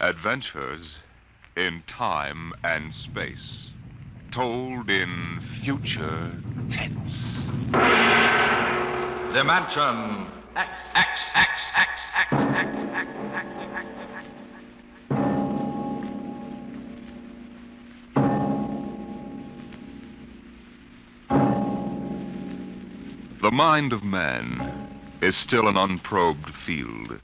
Adventures in time and space, told in future tense. Dimension X, X, X, X, X, X, X, X, X, X. The mind of man is still an unprobed field.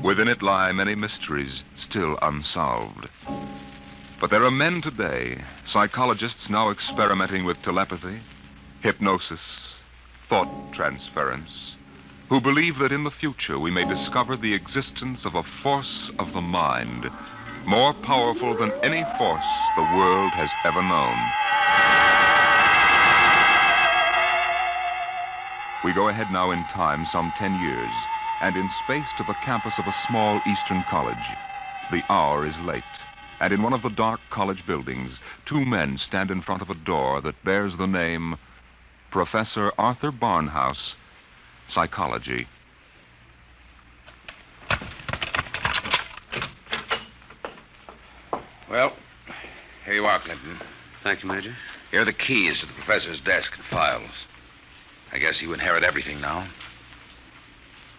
Within it lie many mysteries still unsolved. But there are men today, psychologists now experimenting with telepathy, hypnosis, thought transference, who believe that in the future we may discover the existence of a force of the mind more powerful than any force the world has ever known. We go ahead now in time some 10 years, and in space to the campus of a small eastern college. The hour is late, and in one of the dark college buildings, two men stand in front of a door that bears the name Professor Arthur Barnhouse, Psychology. Well, here you are, Clinton. Thank you, Major. Here are the keys to the professor's desk and files. I guess you inherit everything now.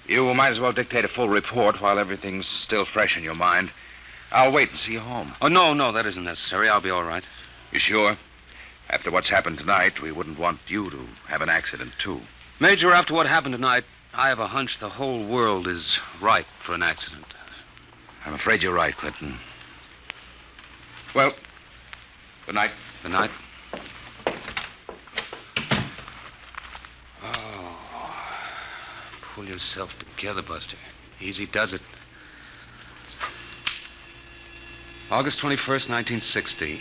You might as well dictate a full report while everything's still fresh in your mind. I'll wait and see you home. Oh, no, that isn't necessary. I'll be all right. You sure? After what's happened tonight, we wouldn't want you to have an accident, too. Major, after what happened tonight, I have a hunch the whole world is ripe for an accident. I'm afraid you're right, Clinton. Well, good night. Good night. Oh, pull yourself together, Buster. Easy does it. August 21st, 1960.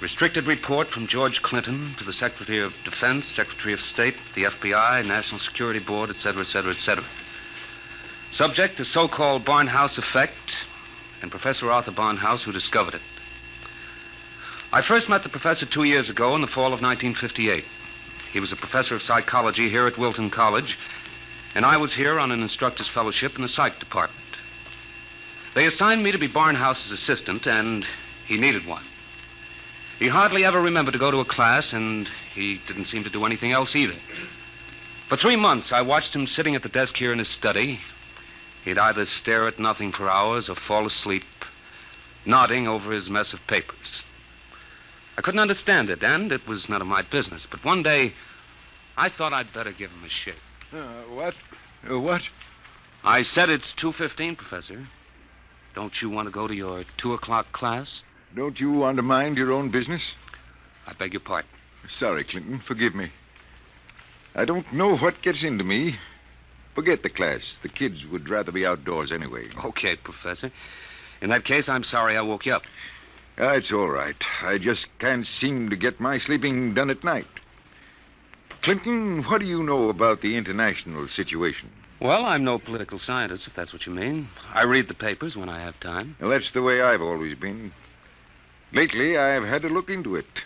Restricted report from George Clinton to the Secretary of Defense, Secretary of State, the FBI, National Security Board, etc., etc., etc. Subject, the so-called Barnhouse effect, and Professor Arthur Barnhouse, who discovered it. I first met the professor 2 years ago in the fall of 1958. He was a professor of psychology here at Wilton College, and I was here on an instructor's fellowship in the psych department. They assigned me to be Barnhouse's assistant, and he needed one. He hardly ever remembered to go to a class, and he didn't seem to do anything else either. For 3 months, I watched him sitting at the desk here in his study. He'd either stare at nothing for hours or fall asleep, nodding over his mess of papers. I couldn't understand it, and it was none of my business. But one day, I thought I'd better give him a shake. What? What? I said it's 2:15, Professor. Don't you want to go to your 2 o'clock class? Don't you want to mind your own business? I beg your pardon. Sorry, Clinton. Forgive me. I don't know what gets into me. Forget the class. The kids would rather be outdoors anyway. Okay, Professor. In that case, I'm sorry I woke you up. It's all right. I just can't seem to get my sleeping done at night. Clinton, what do you know about the international situation? Well, I'm no political scientist, if that's what you mean. I read the papers when I have time. Well, that's the way I've always been. Lately, I've had to look into it.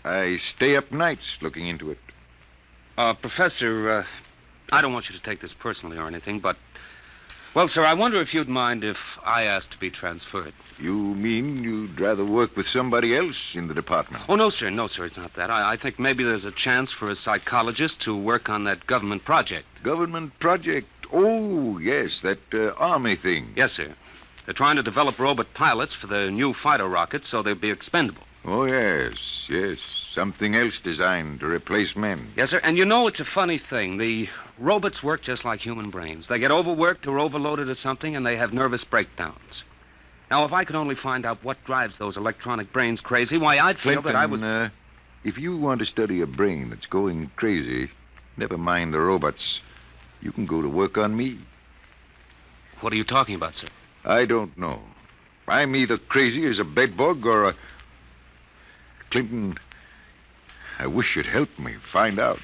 I stay up nights looking into it. Professor, I don't want you to take this personally or anything, but... Well, sir, I wonder if you'd mind if I asked to be transferred. You mean you'd rather work with somebody else in the department? Oh, no, sir, it's not that. I think maybe there's a chance for a psychologist to work on that government project. Government project? Oh, yes, that army thing. Yes, sir. They're trying to develop robot pilots for the new fighter rockets so they'll be expendable. Oh, yes. Something else designed to replace men. Yes, sir, and you know it's a funny thing. The robots work just like human brains. They get overworked or overloaded or something, and they have nervous breakdowns. Now, if I could only find out what drives those electronic brains crazy, why, I'd feel Clinton, that I was... if you want to study a brain that's going crazy, never mind the robots. You can go to work on me. What are you talking about, sir? I don't know. I'm either crazy as a bedbug or a... Clinton, I wish you'd help me find out.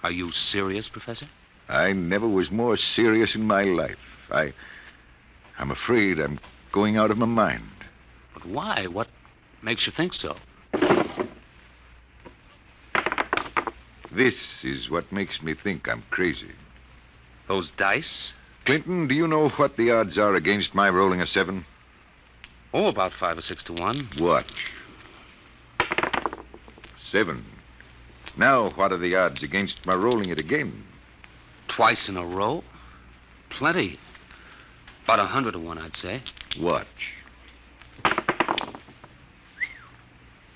Are you serious, Professor? I never was more serious in my life. I'm afraid I'm going out of my mind. But why? What makes you think so? This is what makes me think I'm crazy. Those dice? Clinton, do you know what the odds are against my rolling a 7? Oh, about 5 or 6 to 1. Watch. 7. Now, what are the odds against my rolling it again? Twice in a row? Plenty. About 100 to 1, I'd say. Watch.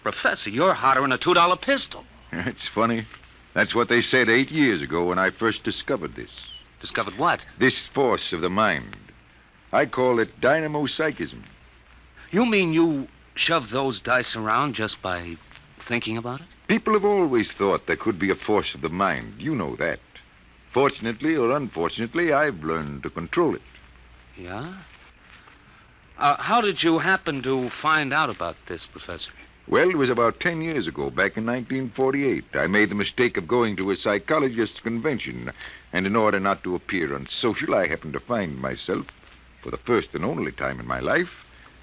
Professor, you're hotter than a $2 pistol. It's funny. That's what they said 8 years ago when I first discovered this. Discovered what? This force of the mind. I call it dynamo-psychism. You mean you shove those dice around just by thinking about it? People have always thought there could be a force of the mind. You know that. Fortunately or unfortunately, I've learned to control it. Yeah? How did you happen to find out about this, Professor? Well, it was about 10 years ago, back in 1948. I made the mistake of going to a psychologist's convention, and in order not to appear unsocial, I happened to find myself, for the first and only time in my life,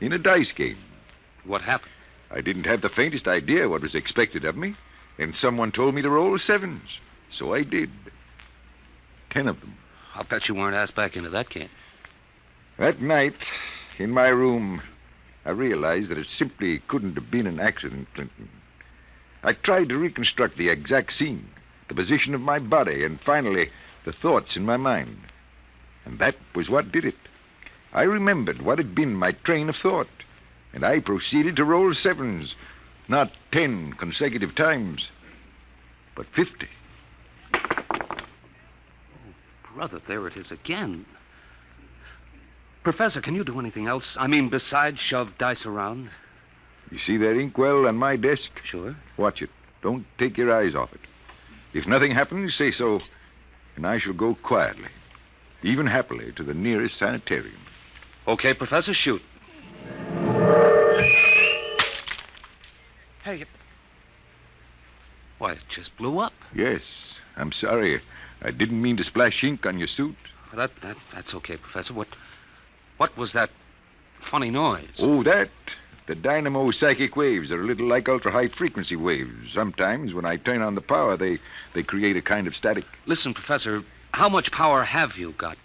in a dice game. What happened? I didn't have the faintest idea what was expected of me, and someone told me to roll 7s. So I did. 10 of them. I'll bet you weren't asked back into that game. That night, in my room, I realized that it simply couldn't have been an accident, Clinton. I tried to reconstruct the exact scene, the position of my body, and finally, the thoughts in my mind. And that was what did it. I remembered what had been my train of thought, and I proceeded to roll 7s, not 10 consecutive times, but 50. Brother, there it is again. Professor, can you do anything else? I mean, besides shove dice around? You see that inkwell on my desk? Sure. Watch it. Don't take your eyes off it. If nothing happens, say so, and I shall go quietly, even happily, to the nearest sanitarium. Okay, Professor, shoot. Hey, why, it just blew up. Yes, I'm sorry. I didn't mean to splash ink on your suit. That's okay, Professor. What was that funny noise? Oh, that? The dynamo psychic waves are a little like ultra-high frequency waves. Sometimes, when I turn on the power, they create a kind of static. Listen, Professor, how much power have you got?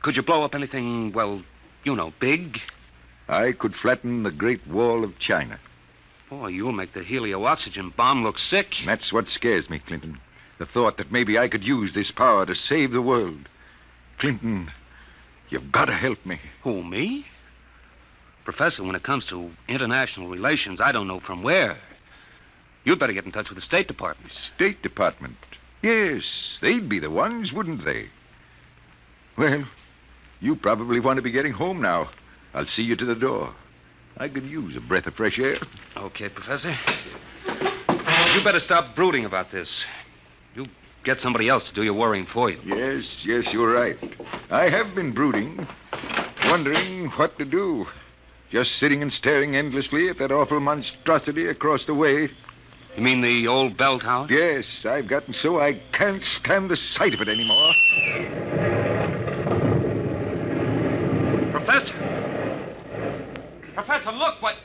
Could you blow up anything, well, you know, big? I could flatten the Great Wall of China. Boy, you'll make the helio-oxygen bomb look sick. And that's what scares me, Clinton. The thought that maybe I could use this power to save the world. Clinton, you've got to help me. Who, me? Professor, when it comes to international relations, I don't know from where. You'd better get in touch with the State Department. State Department? Yes, they'd be the ones, wouldn't they? Well, you probably want to be getting home now. I'll see you to the door. I could use a breath of fresh air. Okay, Professor. You better stop brooding about this. You get somebody else to do your worrying for you. Yes, you're right. I have been brooding, wondering what to do. Just sitting and staring endlessly at that awful monstrosity across the way. You mean the old bell tower? Yes, I've gotten so I can't stand the sight of it anymore. Professor! Professor, look, what?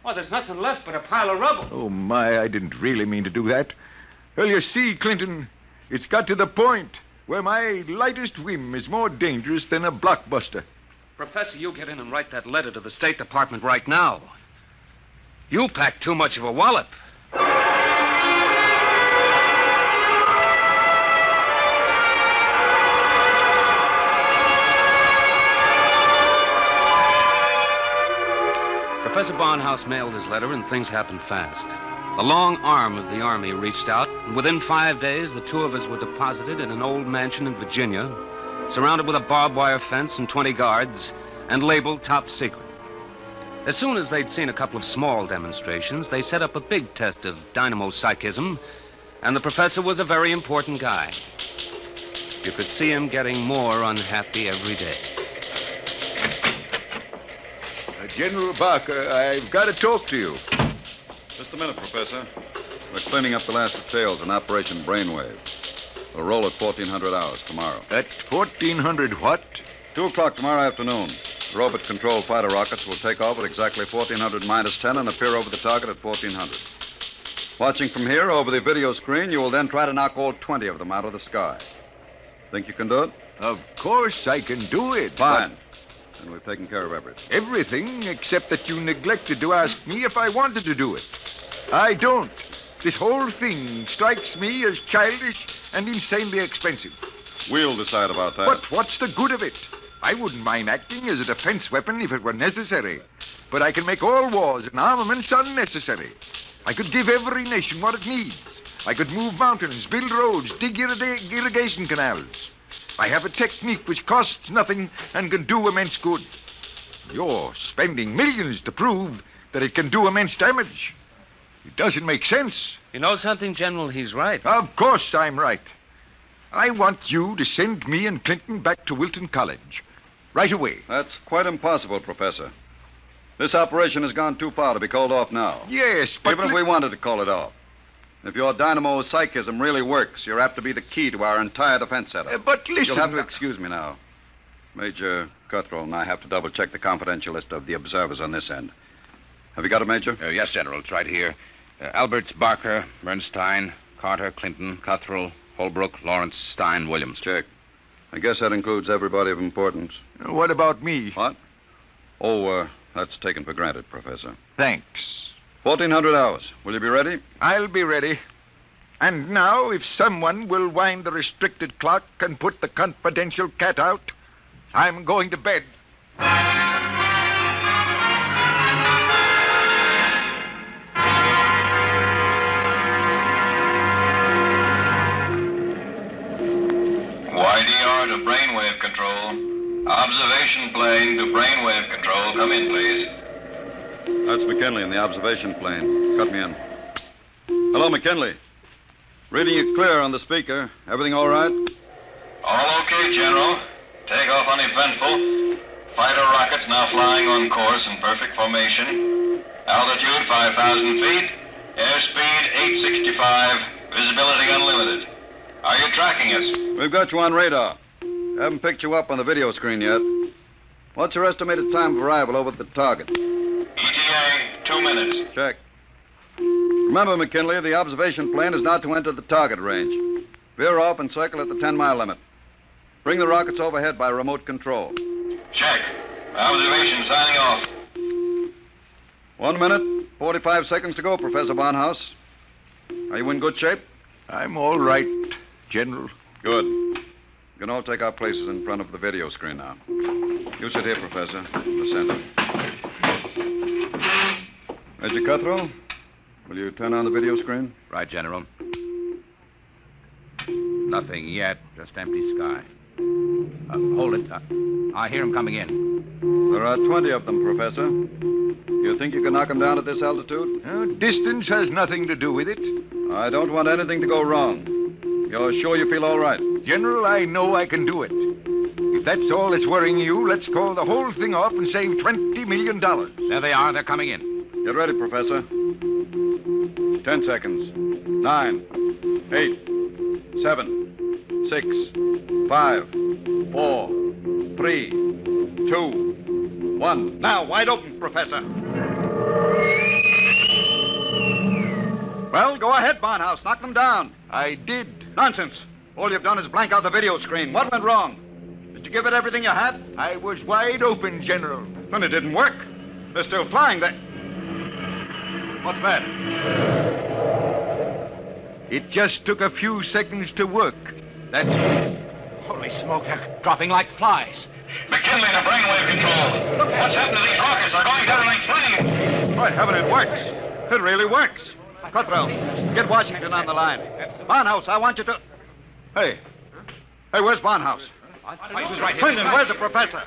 Well, there's nothing left but a pile of rubble. Oh, my, I didn't really mean to do that. Well, you see, Clinton, it's got to the point where my lightest whim is more dangerous than a blockbuster. Professor, you get in and write that letter to the State Department right now. You packed too much of a wallop. Professor Barnhouse mailed his letter, and things happened fast. The long arm of the Army reached out, and within 5 days, the two of us were deposited in an old mansion in Virginia, surrounded with a barbed wire fence and 20 guards, and labeled top secret. As soon as they'd seen a couple of small demonstrations, they set up a big test of dynamo psychism, and the professor was a very important guy. You could see him getting more unhappy every day. General Barker, I've got to talk to you. Just a minute, Professor. We're cleaning up the last details in Operation Brainwave. We'll roll at 1400 hours tomorrow. At 1400 what? 2 o'clock tomorrow afternoon. The robot-controlled fighter rockets will take off at exactly 1400 minus 10 and appear over the target at 1400. Watching from here over the video screen, you will then try to knock all 20 of them out of the sky. Think you can do it? Of course I can do it. Fine. and we've taken care of everything. Everything except that you neglected to ask me if I wanted to do it. I don't. This whole thing strikes me as childish and insanely expensive. We'll decide about that. But what's the good of it? I wouldn't mind acting as a defense weapon if it were necessary. But I can make all wars and armaments unnecessary. I could give every nation what it needs. I could move mountains, build roads, dig irrigation canals. I have a technique which costs nothing and can do immense good. You're spending millions to prove that it can do immense damage. It doesn't make sense. You know something, General? He's right. Of course I'm right. I want you to send me and Clinton back to Wilton College. Right away. That's quite impossible, Professor. This operation has gone too far to be called off now. Yes, but... Even if we wanted to call it off. If your dynamo psychism really works, you're apt to be the key to our entire defense setup. But listen... You'll have to excuse me now. Major Cuthrell and I have to double-check the confidential list of the observers on this end. Have you got it, Major? Yes, General. It's right here. Alberts, Barker, Bernstein, Carter, Clinton, Cuthrell, Holbrook, Lawrence, Stein, Williams. Check. I guess that includes everybody of importance. What about me? What? Oh, that's taken for granted, Professor. Thanks. 1400 hours. Will you be ready? I'll be ready. And now, if someone will wind the restricted clock and put the confidential cat out, I'm going to bed. YDR to brainwave control. Observation plane to brainwave control. Come in, please. That's McKinley in the observation plane. Cut me in. Hello, McKinley. Reading you clear on the speaker. Everything all right? All okay, General. Takeoff uneventful. Fighter rockets now flying on course in perfect formation. Altitude 5,000 feet. Airspeed 865. Visibility unlimited. Are you tracking us? We've got you on radar. Haven't picked you up on the video screen yet. What's your estimated time of arrival over at the target? ETA, 2 minutes. Check. Remember, McKinley, the observation plane is not to enter the target range. Veer off and circle at the 10-mile limit. Bring the rockets overhead by remote control. Check. Observation signing off. 1 minute, 45 seconds to go, Professor Barnhouse. Are you in good shape? I'm all right, General. Good. We can all take our places in front of the video screen now. You sit here, Professor, in the center. Major Cuthrell, will you turn on the video screen? Right, General. Nothing yet, just empty sky. Hold it. I hear him coming in. There are 20 of them, Professor. You think you can knock them down at this altitude? Distance has nothing to do with it. I don't want anything to go wrong. You're sure you feel all right? General, I know I can do it. If that's all that's worrying you, let's call the whole thing off and save $20 million. There they are. They're coming in. Get ready, Professor. 10 seconds. 9, 8, 7, 6, 5, 4, 3, 2, 1. Now, wide open, Professor. Well, go ahead, Barnhouse. Knock them down. I did. Nonsense. All you've done is blank out the video screen. What went wrong? Did you give it everything you had? I was wide open, General. Then it didn't work. They're still flying. What's that? It just took a few seconds to work. That's... Holy smoke, they're dropping like flies. McKinley to brainwave control. What's happened to these rockets? They're going down like flame. By heaven, it works. It really works. Cuthrell, get Washington on the line. Barnhouse, I want you to... Hey, where's Barnhouse? He was right here. Clinton, where's the professor?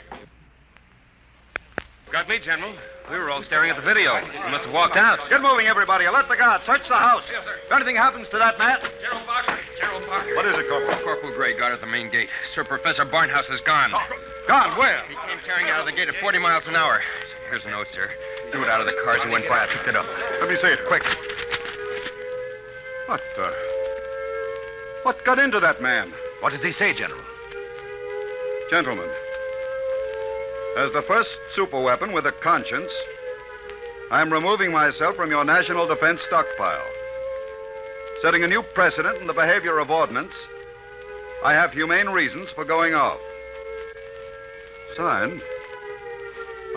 Got me, General. We were all staring at the video. He must have walked out. Get moving, everybody. Alert the guard. Search the house. Yes, sir. If anything happens to that man... General Barker. General Barker. What is it, Corporal? Corporal Gray guard at the main gate. Sir, Professor Barnhouse is gone. Gone, where? He came tearing out of the gate at 40 miles an hour. Here's a note, sir. Threw it out of the car as he went by. I picked it up. Let me see it, quick. What got into that man? What does he say, General? Gentlemen, as the first superweapon with a conscience, I'm removing myself from your national defense stockpile. Setting a new precedent in the behavior of ordnance, I have humane reasons for going off. Signed,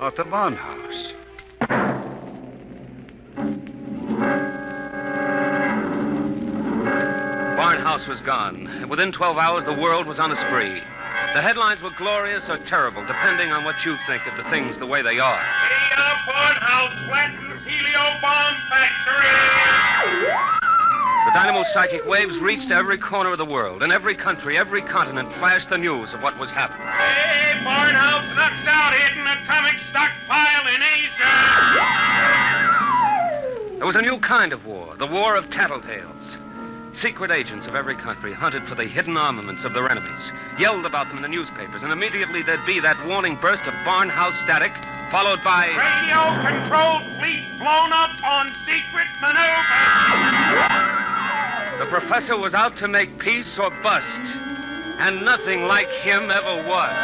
At the Barnhouse. Barnhouse was gone, and within 12 hours, the world was on a spree. The headlines were glorious or terrible, depending on what you think of the things the way they are. Hey, Barnhouse flattens helio bomb factory! The dynamo's psychic waves reached every corner of the world. In every country, every continent flashed the news of what was happening. Hey, Barnhouse knocks out hidden atomic stockpile in Asia! There was a new kind of war, the war of tattletales. Secret agents of every country hunted for the hidden armaments of their enemies, yelled about them in the newspapers, and immediately there'd be that warning burst of Barnhouse static, followed by... Radio-controlled fleet blown up on secret maneuver! The professor was out to make peace or bust, and nothing like him ever was.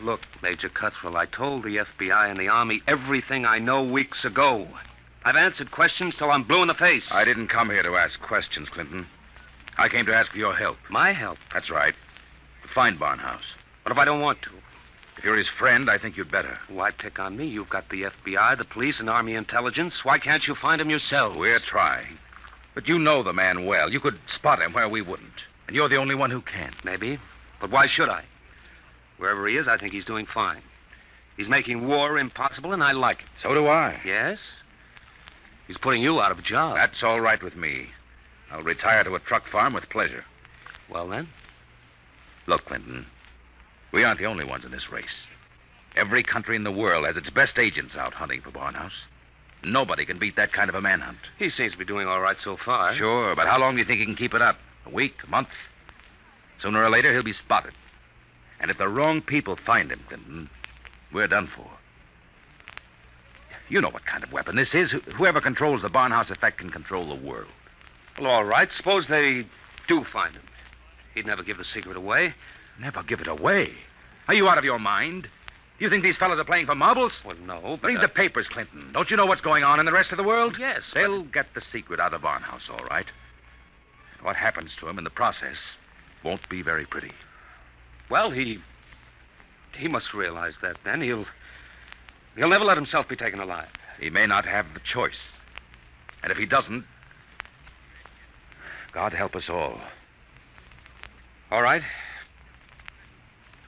Look, Major Cuthrell, I told the FBI and the Army everything I know weeks ago. I've answered questions till I'm blue in the face. I didn't come here to ask questions, Clinton. I came to ask for your help. My help? That's right. To find Barnhouse. What if I don't want to? If you're his friend, I think you'd better. Why pick on me? You've got the FBI, the police, and Army intelligence. Why can't you find him yourselves? We're trying. But you know the man well. You could spot him where we wouldn't. And you're the only one who can. Maybe. But why should I? Wherever he is, I think he's doing fine. He's making war impossible, and I like it. So do I. Yes? He's putting you out of a job. That's all right with me. I'll retire to a truck farm with pleasure. Well, then? Look, Clinton, we aren't the only ones in this race. Every country in the world has its best agents out hunting for Barnhouse. Nobody can beat that kind of a manhunt. He seems to be doing all right so far. Sure, but how long do you think he can keep it up? A week? A month? Sooner or later, he'll be spotted. And if the wrong people find him, Clinton, we're done for. You know what kind of weapon this is. Whoever controls the Barnhouse effect can control the world. Well, all right. Suppose they do find him. He'd never give the secret away. Never give it away. Are you out of your mind? Do you think these fellas are playing for marbles? Well, no, but... Read the papers, Clinton. Don't you know what's going on in the rest of the world? Yes, They'll get the secret out of Barnhouse, all right. What happens to him in the process won't be very pretty. Well, he must realize that, then. He'll never let himself be taken alive. He may not have the choice. And if he doesn't, God help us all. All right.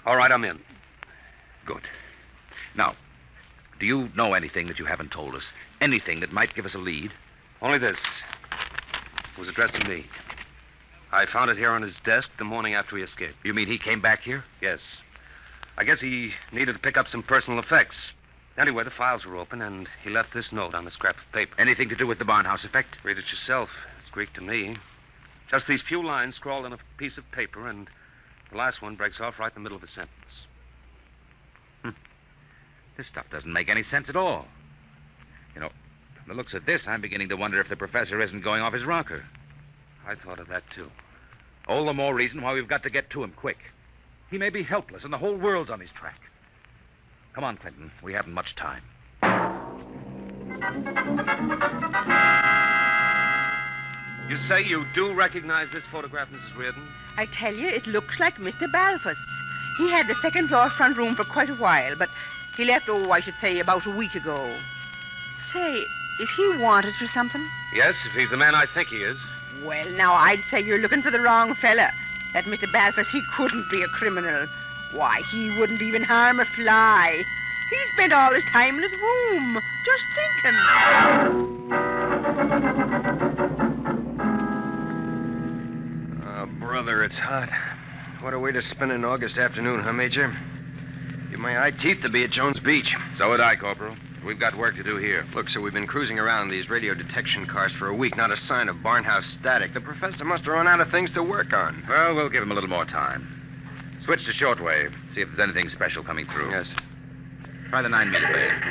All right, I'm in. Good. Now, do you know anything that you haven't told us? Anything that might give us a lead? Only this. It was addressed to me. I found it here on his desk the morning after he escaped. You mean he came back here? Yes. I guess he needed to pick up some personal effects. Anyway, the files were open, and he left this note on a scrap of paper. Anything to do with the Barnhouse effect? Read it yourself. It's Greek to me. Just these few lines scrawled on a piece of paper, and the last one breaks off right in the middle of a sentence. This stuff doesn't make any sense at all. You know, from the looks of this, I'm beginning to wonder if the professor isn't going off his rocker. I thought of that, too. All the more reason why we've got to get to him quick. He may be helpless, and the whole world's on his track. Come on, Clinton. We haven't much time. You say you do recognize this photograph, Mrs. Reardon? I tell you, it looks like Mr. Balfour's. He had the second floor front room for quite a while, but he left, I should say, about a week ago. Say, is he wanted for something? Yes, if he's the man I think he is. Well, now, I'd say you're looking for the wrong fella. That Mr. Balfour, he couldn't be a criminal. Why, he wouldn't even harm a fly. He spent all his time in his room, just thinking. Oh, brother, it's hot. What a way to spend an August afternoon, huh, Major? Give my eye teeth to be at Jones Beach. So would I, Corporal. We've got work to do here. Look, sir, we've been cruising around these radio detection cars for a week. Not a sign of Barnhouse static. The professor must have run out of things to work on. Well, we'll give him a little more time. Switch to shortwave. See if there's anything special coming through. Yes. Try the 9-meter band.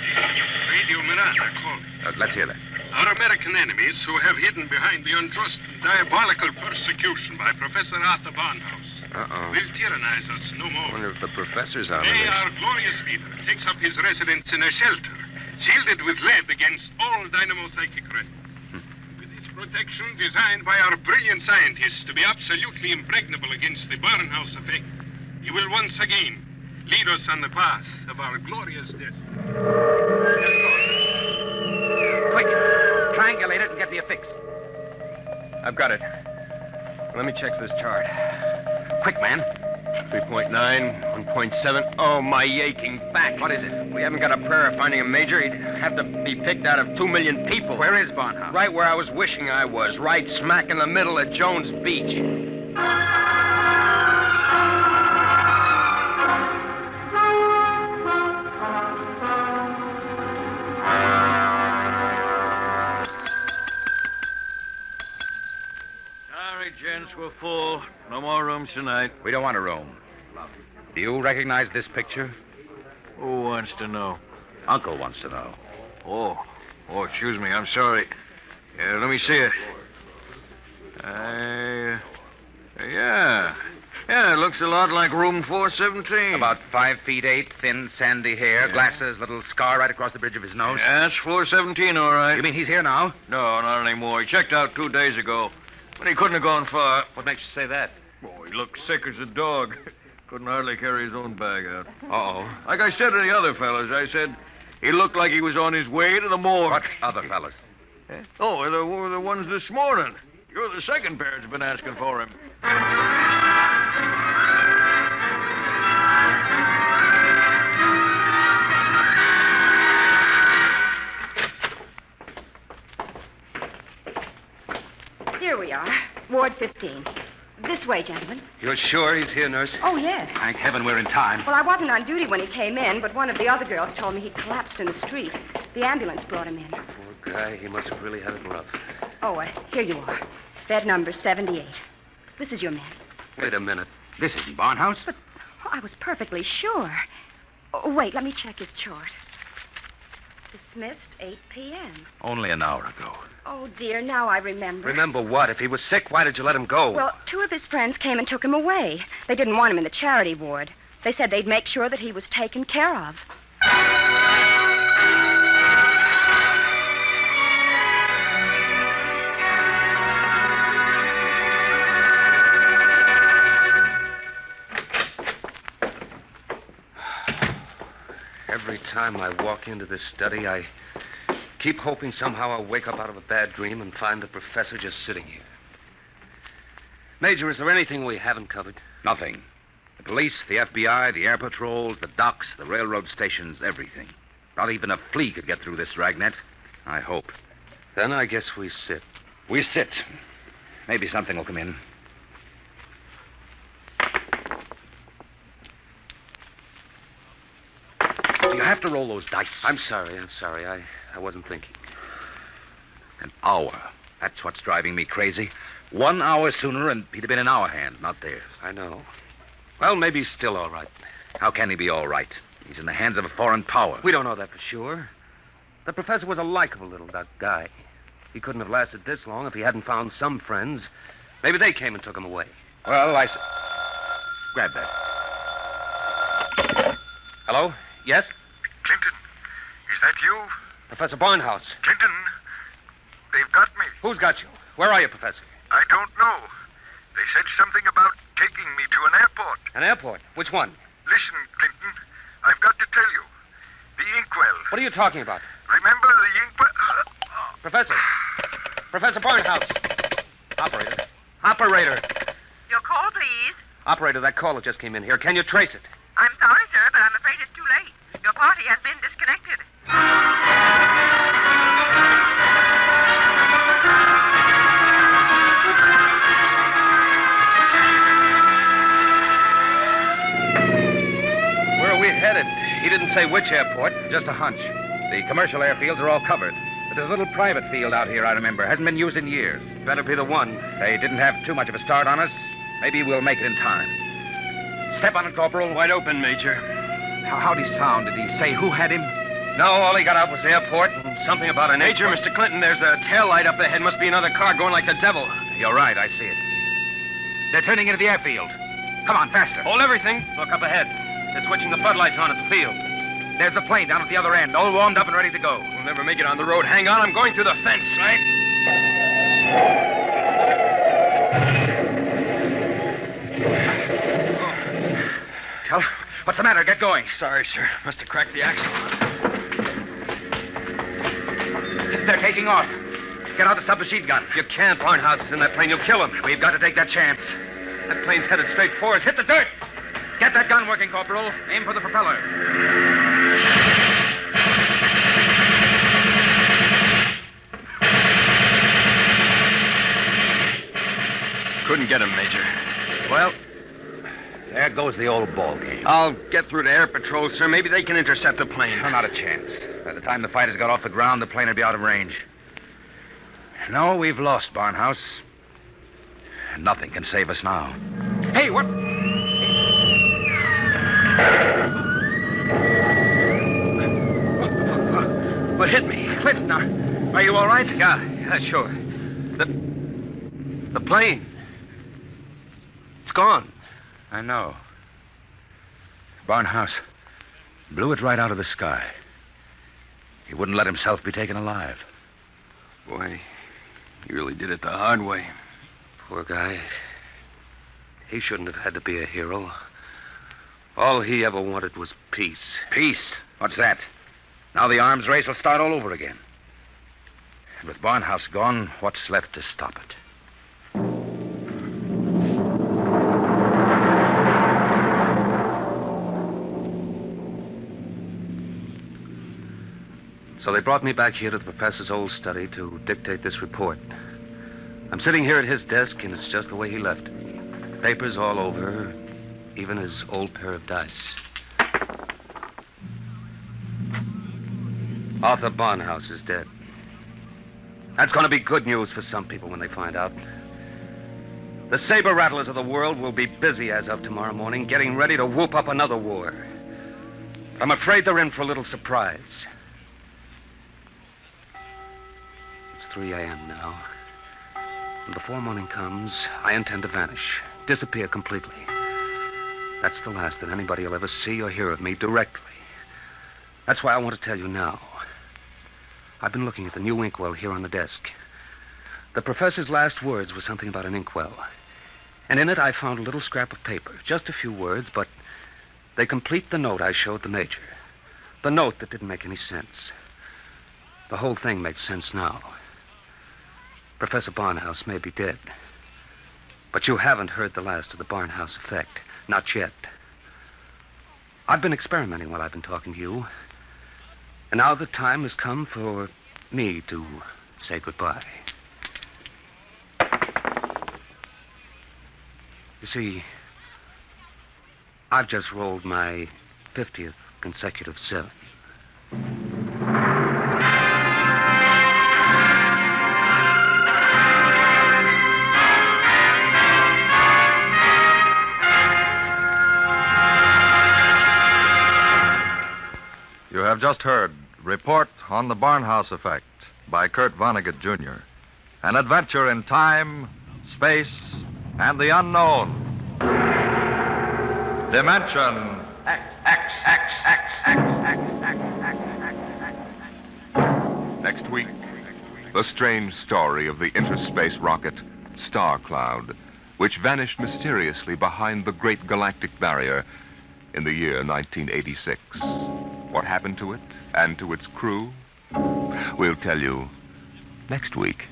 This is Radio Miranda calling. Let's hear that. Our American enemies who have hidden behind the unjust and diabolical persecution by Professor Arthur Barnhouse will tyrannize us no I more. wonder if the professor's out of Today, this. our glorious leader takes up his residence in a shelter, shielded with lead against all dynamo psychic rays. With his protection designed by our brilliant scientists to be absolutely impregnable against the Barnhouse effect. You will once again lead us on the path of our glorious death. Quick, triangulate it and get me a fix. I've got it. Let me check this chart. Quick, man. 3.9, 1.7. Oh, my aching back. What is it? We haven't got a prayer of finding a major. He'd have to be picked out of 2 million people. Where is Barnhouse? Right where I was wishing I was. Right smack in the middle of Jones Beach. Sorry, gents, we're full. No more rooms tonight. We don't want a room. Do you recognize this picture? Who wants to know? Uncle wants to know. Oh, excuse me. I'm sorry. Let me see it. Yeah, it looks a lot like room 417. About 5 feet 8, thin, sandy hair, glasses, little scar right across the bridge of his nose. Yeah, that's 417, all right. You mean he's here now? No, not anymore. He checked out 2 days ago. But he couldn't have gone far. What makes you say that? Oh, he looked sick as a dog. Couldn't hardly carry his own bag out. Uh-oh. Like I said to the other fellas, I said he looked like he was on his way to the morgue. What other fellas? Oh, the ones this morning. You're the second pair that's been asking for him. Here we are, Ward 15. This way, gentlemen. You're sure he's here, nurse? Oh, yes. Thank heaven we're in time. Well, I wasn't on duty when he came in, but one of the other girls told me he collapsed in the street. The ambulance brought him in. Poor guy, he must have really had it rough. Oh, here you are. Bed number 78. This is your man. Wait a minute. This isn't Barnhouse. But I was perfectly sure. Oh, wait, let me check his chart. Dismissed 8 p.m. Only an hour ago. Oh, dear, now I remember. Remember what? If he was sick, why did you let him go? Well, 2 of his friends came and took him away. They didn't want him in the charity ward. They said they'd make sure that he was taken care of. Every time I walk into this study, I keep hoping somehow I'll wake up out of a bad dream and find the professor just sitting here. Major, is there anything we haven't covered? Nothing. The police, the FBI, the air patrols, the docks, the railroad stations, everything. Not even a flea could get through this dragnet. I hope. Then I guess we sit. We sit. Maybe something will come in. Do you have to roll those dice? I'm sorry. I wasn't thinking. An hour. That's what's driving me crazy. 1 hour sooner and he'd have been in our hand, not theirs. I know. Well, maybe he's still all right. How can he be all right? He's in the hands of a foreign power. We don't know that for sure. The professor was a likable little guy. He couldn't have lasted this long if he hadn't found some friends. Maybe they came and took him away. Well, grab that. Hello? Yes? Clinton, is that you? Professor Barnhouse. Clinton, they've got me. Who's got you? Where are you, Professor? I don't know. They said something about taking me to an airport. An airport? Which one? Listen, Clinton, I've got to tell you. The inkwell. What are you talking about? Remember the inkwell? Professor. Professor Barnhouse. Operator. Your call, please. Operator, that caller just came in here. Can you trace it? I'm sorry, sir, but I'm afraid it's too late. Your party has been disconnected. Where are we headed? He didn't say which airport. Just a hunch. The commercial airfields are all covered. But there's a little private field out here, I remember. Hasn't been used in years. Better be the one. They didn't have too much of a start on us. Maybe we'll make it in time. Step on it, Corporal. Wide open, Major. How'd he sound? Did he say who had him? No, all he got out was airport and something about an Major, airport. Mr. Clinton, there's a tail light up ahead. Must be another car going like the devil. You're right, I see it. They're turning into the airfield. Come on, faster. Hold everything. Look up ahead. They're switching the floodlights on at the field. There's the plane down at the other end, all warmed up and ready to go. We'll never make it on the road. Hang on, I'm going through the fence. Right. Well, what's the matter? Get going. Sorry, sir. Must have cracked the axle. They're taking off. Get out the submachine gun. You can't. Barnhouse is in that plane. You'll kill him. We've got to take that chance. That plane's headed straight for us. Hit the dirt. Get that gun working, Corporal. Aim for the propeller. Couldn't get him, Major. Well, there goes the old ball game. I'll get through to Air Patrol, sir. Maybe they can intercept the plane. Not a chance. By the time the fighters got off the ground, the plane would be out of range. No, we've lost, Barnhouse. Nothing can save us now. Hey, what? What hit me? Clinton, are you all right? Yeah, sure. The plane. It's gone. I know. Barnhouse blew it right out of the sky. He wouldn't let himself be taken alive. Boy, he really did it the hard way. Poor guy. He shouldn't have had to be a hero. All he ever wanted was peace. Peace? What's that? Now the arms race will start all over again. And with Barnhouse gone, what's left to stop it? So they brought me back here to the professor's old study to dictate this report. I'm sitting here at his desk, and it's just the way he left it. Papers all over, even his old pair of dice. Arthur Barnhouse is dead. That's going to be good news for some people when they find out. The saber rattlers of the world will be busy as of tomorrow morning, getting ready to whoop up another war. But I'm afraid they're in for a little surprise. It's 3 a.m. now. And before morning comes, I intend to vanish, disappear completely. That's the last that anybody will ever see or hear of me directly. That's why I want to tell you now. I've been looking at the new inkwell here on the desk. The professor's last words were something about an inkwell. And in it I found a little scrap of paper. Just a few words, but they complete the note I showed the major. The note that didn't make any sense. The whole thing makes sense now. Professor Barnhouse may be dead. But you haven't heard the last of the Barnhouse effect. Not yet. I've been experimenting while I've been talking to you. And now the time has come for me to say goodbye. You see, I've just rolled my 50th consecutive 7. You have just heard Report on the Barnhouse Effect by Kurt Vonnegut, Jr. An adventure in time, space, and the unknown. Dimension Next week, the strange story of the interspace rocket Star Cloud, which vanished mysteriously behind the Great Galactic Barrier in the year 1986. What happened to it and to its crew? We'll tell you next week.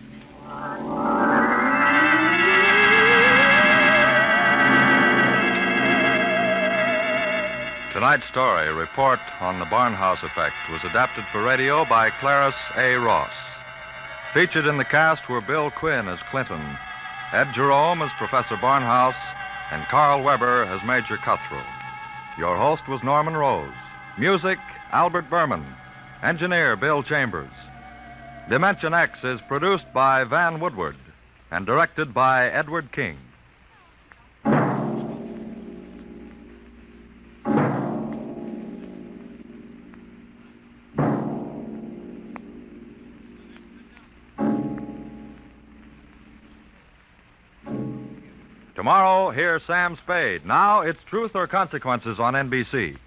Tonight's story, Report on the Barnhouse Effect, was adapted for radio by Clarice A. Ross. Featured in the cast were Bill Quinn as Clinton, Ed Jerome as Professor Barnhouse, and Carl Weber as Major Cutthroat. Your host was Norman Rose. Music, Albert Berman. Engineer, Bill Chambers. Dimension X is produced by Van Woodward and directed by Edward King. Tomorrow, hear Sam Spade. Now it's Truth or Consequences on NBC.